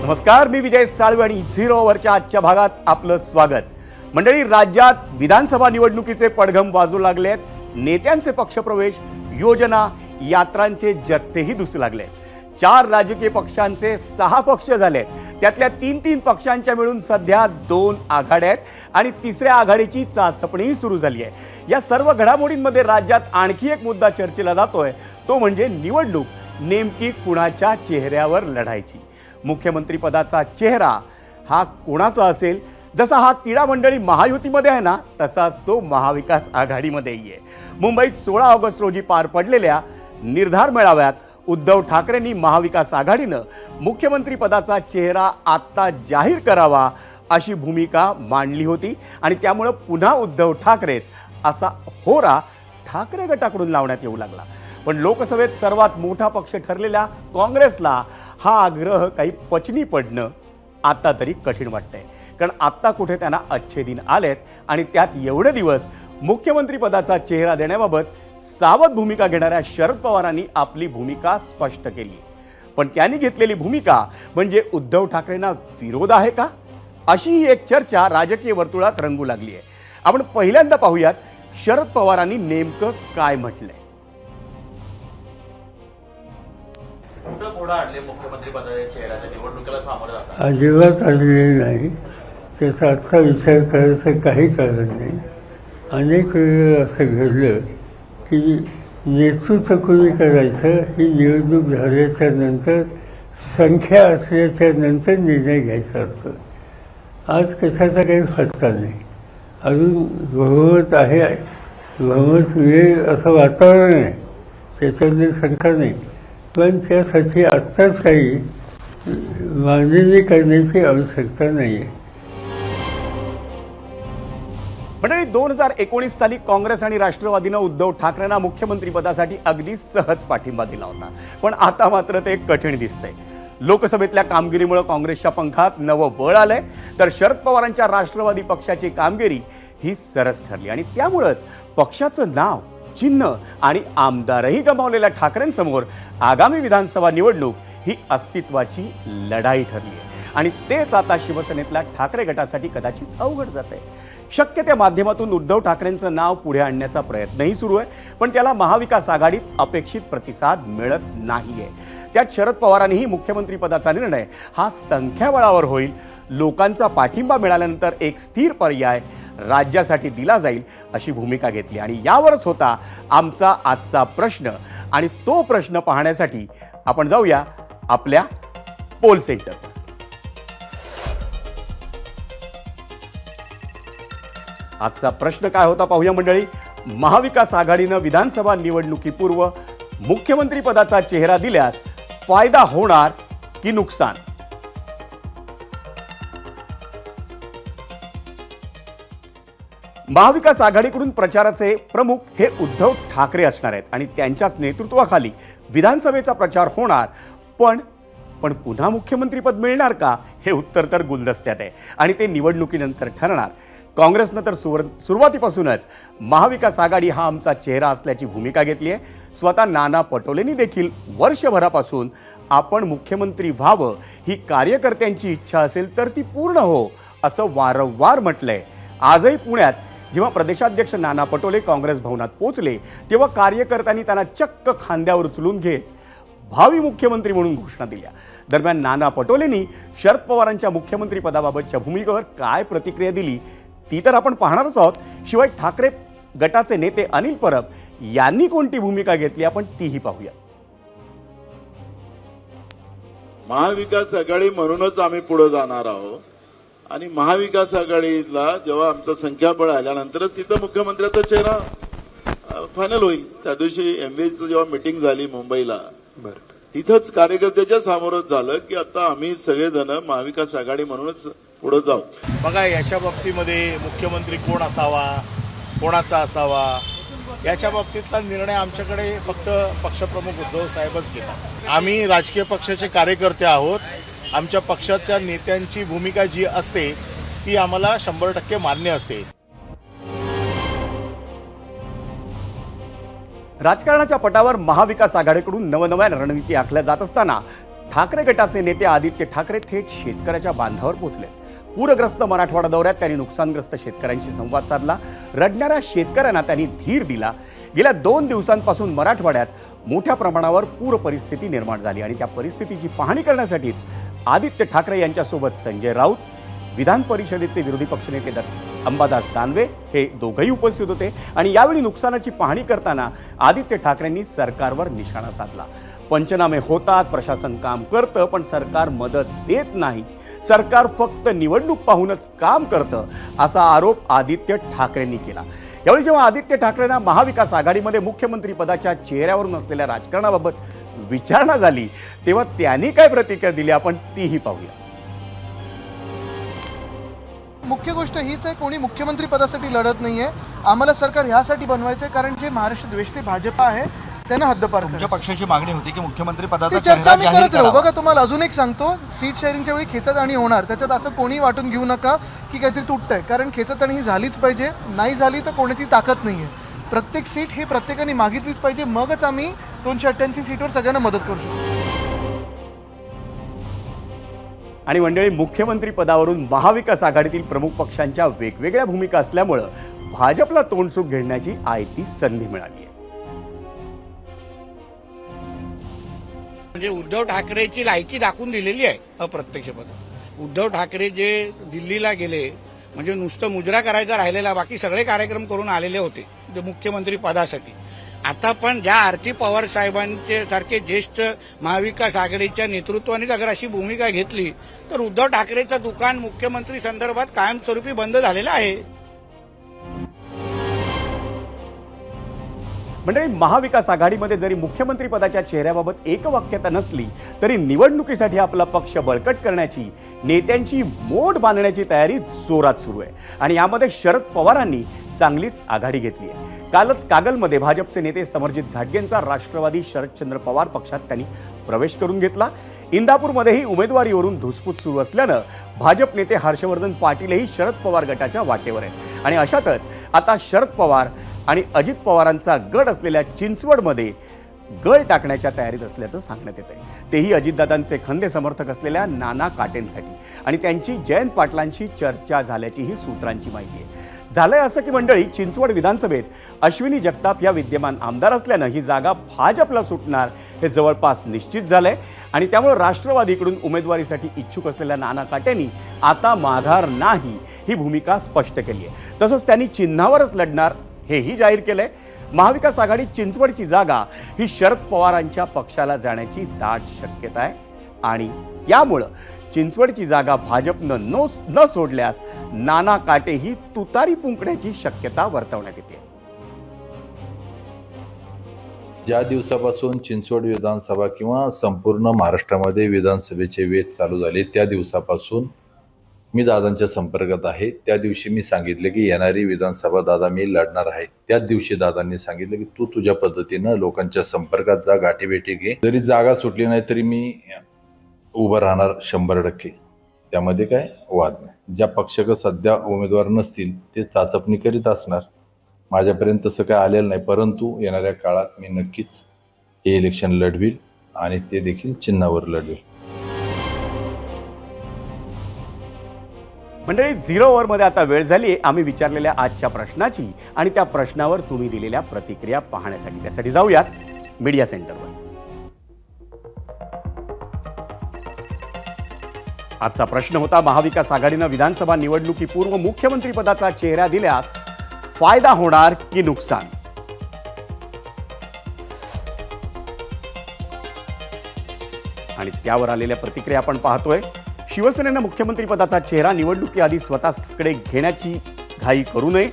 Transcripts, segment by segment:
नमस्कार, मी विजय साळवे आणि झिरो ओव्हरच्या आजच्या भागात आपलं स्वागत। मंडळी, राज्यात विधानसभा निवडणुकीचे पडघम वाजू लागलेत। नेत्यांचे पक्षप्रवेश, योजना, यात्रांचे जत्थेही दिसू लागलेत। 4 राजकीय पक्षांचे 6 पक्ष झालेत। त्यातल्या 3 पक्षांच्या मिळून सध्या 2 आघाड्या आहेत आणि तिसऱ्या आघाडीची चाचपणीही सुरू झाली आहे। या सर्व घडामोडींमध्ये राज्यात आणखी एक मुद्दा चर्चेला जातोय, तो म्हणजे निवडणूक नेमकी कुणाच्या चेहऱ्यावर लढायची। मुख्यमंत्री पदाचा चेहरा हा कोणाचा असेल? जसा हा तिढा मंडळी महायुतीमध्ये आहे ना, तसाच तो महाविकास आघाडीमध्येही आहे। मुंबईत 16 ऑगस्ट रोजी पार पडलेल्या निर्धार मेळाव्यात उद्धव ठाकरेंनी महाविकास आघाडीनं मुख्यमंत्री पदाचा चेहरा आत्ता जाहीर करावा अशी भूमिका मांडली होती आणि त्यामुळे पुन्हा उद्धव ठाकरेच असा होरा ठाकरे गटाकडून लावण्यात येऊ लागला। पण लोकसभेत सर्वात मोठा पक्ष ठरलेल्या काँग्रेसला हा आग्रह काही पचनी पडणं आता तरी कठीण वाटतंय, कारण आता कुठे त्यांना अच्छे दिन आलेत आणि त्यात एवढे दिवस मुख्यमंत्री पदाचा चेहरा देण्याबाबत सावध भूमिका घेणाऱ्या शरद पवारांनी आपली भूमिका स्पष्ट केली। पण त्यांनी घेतलेली भूमिका म्हणजे उद्धव ठाकरेंना विरोध आहे का, अशी ही एक चर्चा राजकीय वर्तुळात रंगू लागली आहे। आपण पहिल्यांदा पाहूयात शरद पवारांनी नेमकं काय म्हटलंय। मुख्यमंत्री पदाच्या चेहऱ्याच्या निवडणुकीला सामोरं जातात अजिबात आलेले नाही। त्याचा आत्ता विचार करायचं काही कारण नाही। अनेक वेळा असं घडलं की नेतृत्व कोणी करायचं ही निवडणूक झाल्याच्या नंतर, संख्या असल्याच्या नंतर निर्णय घ्यायचा असतो। आज कशाचा काही फटका नाही, अजून बहुमत आहे, बहुमत मिळेल असं वातावरण आहे, त्याच्यामध्ये शंका नाही। पण त्यासाठी आत्ताच काही मांडणी करण्याची आवश्यकता नाही आहे। मंडळी, 2019 साली काँग्रेस आणि राष्ट्रवादीनं उद्धव ठाकरेंना मुख्यमंत्री पदासाठी अगदी सहज पाठिंबा दिला होता, पण आता मात्र ते कठीण दिसतंय। लोकसभेतल्या कामगिरीमुळे काँग्रेसच्या पंखात नवं बळ आलंय, तर शरद पवारांच्या राष्ट्रवादी पक्षाची कामगिरी ही सरस ठरली आणि त्यामुळेच पक्षाचं नाव, चिन्ह आणि आमदारही गमावलेल्या ठाकरेंसमोर आगामी विधानसभा निवडणूक ही अस्तित्वाची लढाई ठरली आहे आणि तेच आता शिवसेनेतल्या ठाकरे गटासाठी कदाचित अवघड जात आहे। शक्य त्या माध्यमातून उद्धव ठाकरेंचं नाव पुढे आणण्याचा प्रयत्नही सुरू आहे, पण त्याला महाविकास आघाडीत अपेक्षित प्रतिसाद मिळत नाहीये। त्यात शरद पवारांनीही मुख्यमंत्री पदाचा निर्णय हा संख्याबळावर होईल, लोकांचा पाठिंबा मिळाल्यानंतर एक स्थिर पर्याय राज्यासाठी दिला जाईल अशी भूमिका घेतली आणि यावरच होता आमचा आजचा प्रश्न। आणि तो प्रश्न पाहण्यासाठी आपण जाऊया आपल्या पोल सेंटरवर। आजचा प्रश्न काय होता पाहूया मंडळी। महाविकास आघाडीनं विधानसभा निवडणुकीपूर्व मुख्यमंत्री पदाचा चेहरा दिल्यास फायदा होणार की नुकसान? महाविकास आघाडीकडून प्रचाराचे प्रमुख हे उद्धव ठाकरे असणार आहेत आणि त्यांच्याच नेतृत्वाखाली विधानसभेचा प्रचार होणार। पण पुन्हा मुख्यमंत्रीपद मिळणार का, हे उत्तर तर गुलदस्त्यात आहे आणि ते निवडणुकीनंतर ठरणार। काँग्रेसनं तर सुरुवातीपासूनच महाविकास आघाडी हा आमचा चेहरा असल्याची भूमिका घेतली आहे। स्वतः नाना पटोलेंनी देखील वर्षभरापासून आपण मुख्यमंत्री व्हावं ही कार्यकर्त्यांची इच्छा असेल तर ती पूर्ण हो असं वारंवार म्हटलंय। आजही पुण्यात जेव्हा प्रदेशाध्यक्ष नाना पटोले काँग्रेस भवनात पोहोचले तेव्हा कार्यकर्त्यांनी त्यांना चक्क खांद्यावर उचलून घेत भावी मुख्यमंत्री म्हणून घोषणा दिल्या। दरम्यान नाना पटोलेंनी शरद पवारांच्या मुख्यमंत्री पदाबाबतच्या भूमिकेवर काय प्रतिक्रिया दिली ती तर आपण पाहणारच आहोत। शिवाय ठाकरे गटाचे नेते अनिल परब यांनी कोणती भूमिका घेतली आपण तीही पाहूया। महाविकास आघाडी म्हणूनच आम्ही पुढे जाणार आहोत आणि महाविकास आघाडीला जेव्हा आमचं संख्याबळ आल्यानंतरच तिथं मुख्यमंत्र्याचा चेहरा फायनल होईल। त्या दिवशी एमबीएची जेव्हा मीटिंग झाली मुंबईला, तिथंच कार्यकर्त्याच्या समोरच झालं की आता आम्ही सगळेजण महाविकास आघाडी म्हणूनच पुढे जाऊ। बघा, याच्या बाबतीमध्ये मुख्यमंत्री कोण असावा, कोणाचा असावा, याच्या बाबतीतला निर्णय आमच्याकडे फक्त पक्षप्रमुख उद्धव साहेबच घेतात। आम्ही राजकीय पक्षाचे कार्यकर्ते आहोत। आमच्या पक्षाच्या नेत्यांची भूमिका जी असते ती आम्हाला 100% मान्य असते। राजकारणाच्या पटावर महाविकास आघाडीकडून नवनव्या रणनीती आखल्या जात असताना ठाकरे गटाचे नेते आदित्य ठाकरे थेट शेतकऱ्याच्या बांधावर पोहोचले। पूरग्रस्त मराठवाडा दौऱ्यात त्यांनी नुकसानग्रस्त शेतकऱ्यांशी संवाद साधला। रडणाऱ्या शेतकऱ्यांना त्यांनी धीर दिला। गेल्या 2 दिवसांपासून मराठवाड्यात मोठ्या प्रमाणावर पूर परिस्थिती निर्माण झाली आणि त्या परिस्थितीची पाहणी करण्यासाठीच आदित्य ठाकरे यांच्यासोबत संजय राऊत, विधान परिषदेचे विरोधी पक्षनेते अंबादास दानवे हे दोघंही उपस्थित होते आणि यावेळी नुकसानाची पाहणी करताना आदित्य ठाकरेंनी सरकारवर निशाणा साधला। पंचनामे होतात, प्रशासन काम करतं, पण सरकार मदत देत नाही। सरकार फक्त निवडणूक पाहूनच काम करतं असा आरोप आदित्य ठाकरेंनी केला। यावेळी जेव्हा आदित्य ठाकरेंना महाविकास आघाडीमध्ये मुख्यमंत्री पदाच्या चेहऱ्यावरून असलेल्या राजकारणाबाबत विचारणा झाली तेव्हा त्यांनी काय प्रतिक्रिया दिली आपण तीही पाहूया। मुख्य गोष्ट हीच आहे, कोणी मुख्यमंत्री पदासाठी लढत नाहीये। आम्हाला सरकार ह्यासाठी बनवायचंय कारण जे महाराष्ट्र द्वेषी भाजपा आहे त्यांना हद्दपार तुमच्या पक्षाची मागणी होती की मुख्यमंत्री ती पदाचा चर्चा चेहरा आम्ही जाहीर करत राहू। करावा। बघा, तुम्हाला अजून एक सांगतो, सीट शेअरिंगच्या वेळी खेचताणी होणार, त्याच्यात असं कोणी वाटून घेऊ नका की काहीतरी तुटतंय, कारण खेचताणी ही झालीच पाहिजे। नाही झाली तर कोणाची ताकद नाहीये। प्रत्येक सीट ही प्रत्येकाने मागितलीच पाहिजे, मगच आम्ही 288 सीटवर सगळ्यांना मदत करू शकतो। आणि मंडळी, मुख्यमंत्री पदावरून महाविकास आघाडीतील प्रमुख पक्षांच्या वेगवेगळ्या भूमिका असल्यामुळे भाजपला तोंडसुख घेण्याची आयती संधी मिळाली आहे। म्हणजे उद्धव ठाकरेची लायकी दाखवून दिलेली आहे अप्रत्यक्षपणे। उद्धव ठाकरे जे दिल्लीला गेले म्हणजे नुसतं मुजरा करायचा राहिलेला, बाकी सगळे कार्यक्रम करून आलेले होते जे मुख्यमंत्री पदासाठी। आता पण ज्या आरती पवार साहेबांचे सारखे ज्येष्ठ महाविकास आघाडीच्या नेतृत्वाने अगर अशी भूमिका घेतली तर उद्धव ठाकरेचं दुकान मुख्यमंत्री संदर्भात कायमस्वरूपी बंद झालेलं आहे। मंडळी, महाविकास आघाडीमध्ये जरी मुख्यमंत्री पदाच्या चेहऱ्याबाबत एकवाक्यता नसली तरी निवडणुकीसाठी आपला पक्ष बळकट करण्याची, नेत्यांची मोड बांधण्याची तयारी जोरात सुरू आहे आणि यामध्ये शरद पवारांनी चांगलीच आघाडी घेतली आहे। कालच कागलमध्ये भाजपचे नेते समरजित घाटगेंचा राष्ट्रवादी शरदचंद्र पवार पक्षात त्यांनी प्रवेश करून घेतला। इंदापूरमध्येही उमेदवारीवरून धुसफूस सुरू असल्यानं भाजप नेते हर्षवर्धन पाटीलही शरद पवार गटाच्या वाटेवर आहेत आणि अशातच आता शरद पवार आणि अजित पवारांचा गट असलेल्या चिंचवडमध्ये गळ टाकण्याच्या तयारीत असल्याचं सांगण्यात येत आहे। तेही अजितदादांचे खंदे समर्थक असलेल्या नाना काटेंसाठी आणि त्यांची जयंत पाटलांशी चर्चा झाल्याचीही सूत्रांची माहिती आहे। झालंय असं की मंडळी, चिंचवड विधानसभेत अश्विनी जगताप या विद्यमान आमदार असल्यानं ही जागा भाजपला सुटणार हे जवळपास निश्चित झालंय आणि त्यामुळे राष्ट्रवादीकडून उमेदवारीसाठी इच्छुक असलेल्या नाना काटेंनी आता माघार नाही ही भूमिका स्पष्ट केली आहे। तसंच त्यांनी चिन्हावरच लढणार हेही जाहीर केलंय। महाविकास आघाडीत चिंचवडची जागा ही शरद पवारांच्या पक्षाला जाण्याची दाट शक्यता आहे आणि त्यामुळं चिंचवडची जागा भाजपनं न सोडल्यास नाना काटेही तुतारी फुंकण्याची शक्यता वर्तवण्यात येते। ज्या दिवसापासून चिंचवड विधानसभा किंवा संपूर्ण महाराष्ट्रामध्ये विधानसभेचे वेध चालू झाले त्या दिवसापासून मी दादांच्या संपर्कात आहे। त्या दिवशी मी सांगितले की येणारी विधानसभा दादा मी लढणार आहे। त्याच दिवशी दादांनी सांगितलं की तू तुझ्या पद्धतीनं लोकांच्या संपर्कात जा, गाठीभेटी घे, जरी जागा सुटली नाही तरी मी उभं राहणार 100%। त्यामध्ये काय वाद नाही। ज्या पक्षाकडे सध्या उमेदवार नसतील ते चाचपणी करीत असणार। माझ्यापर्यंत तसं काय आलेलं नाही, परंतु येणाऱ्या काळात मी नक्कीच हे इलेक्शन लढवील आणि ते देखील चिन्हावर लढवेल। मंडळी, 0 ओव्हरमध्ये आता वेळ झाली आम्ही विचारलेल्या आजच्या प्रश्नाची आणि त्या प्रश्नावर तुम्ही दिलेल्या प्रतिक्रिया पाहण्यासाठी। त्यासाठी जाऊयात मीडिया सेंटरवर। आजचा प्रश्न होता, महाविकास आघाडीनं विधानसभा निवडणुकीपूर्व मुख्यमंत्री पदाचा चेहरा दिल्यास फायदा होणार की नुकसान? आणि त्यावर आलेल्या प्रतिक्रिया आपण पाहतोय। शिवसेनेनं मुख्यमंत्री पदाचा चेहरा निवडणुकीआधी स्वतःकडे घेण्याची घाई करू नये।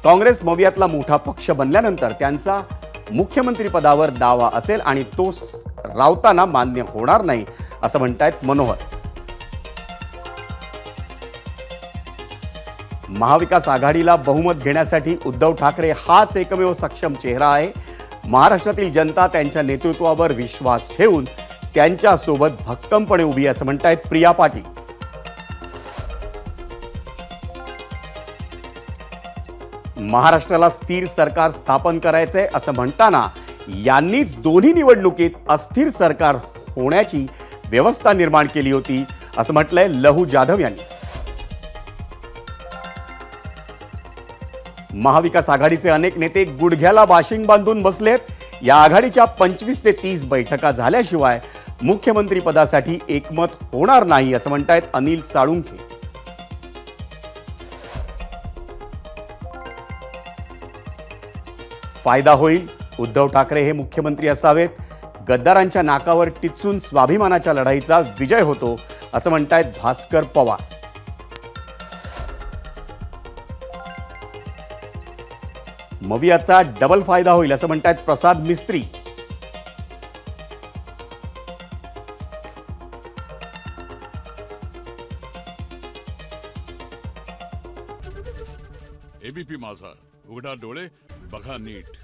काँग्रेस मवियातला मोठा पक्ष बनल्यानंतर त्यांचा मुख्यमंत्री पदावर दावा असेल आणि तो राऊतांना मान्य होणार नाही असं म्हणतायत मनोहर। महाविकास आघाडीला बहुमत घेण्यासाठी उद्धव ठाकरे हाच एकमेव सक्षम चेहरा आहे। महाराष्ट्रातील जनता त्यांच्या नेतृत्वावर विश्वास ठेवून त्यांच्यासोबत भक्कमपणे उभी असं म्हणतायत प्रिया पाटील। महाराष्ट्राला स्थिर सरकार स्थापन करायचंय असं म्हणताना यांनीच दोन्ही निवडणुकीत अस्थिर सरकार होण्याची व्यवस्था निर्माण केली होती, असं म्हटलंय लहू जाधव यांनी. महाविकास आघाडीचे अनेक नेते गुडघ्याला बाशिंग बांधून बसलेत. या आघाडीच्या 25 ते 30 बैठका झाल्याशिवाय मुख्यमंत्री पदासाठी एकमत होणार नाही, असं म्हणतायत अनिल साळुंखे. फायदा होईल, उद्धव ठाकरे हे मुख्यमंत्री असावेत. गद्दारांच्या नाकावर टिचून स्वाभिमानाच्या लढाईचा विजय होतो, असं म्हणतायत भास्कर पवार. मवियाचा डबल फायदा होईल, असं म्हणतायत प्रसाद मिस्त्री. एबीपी माझा, उघडा डोळे बघा नीट.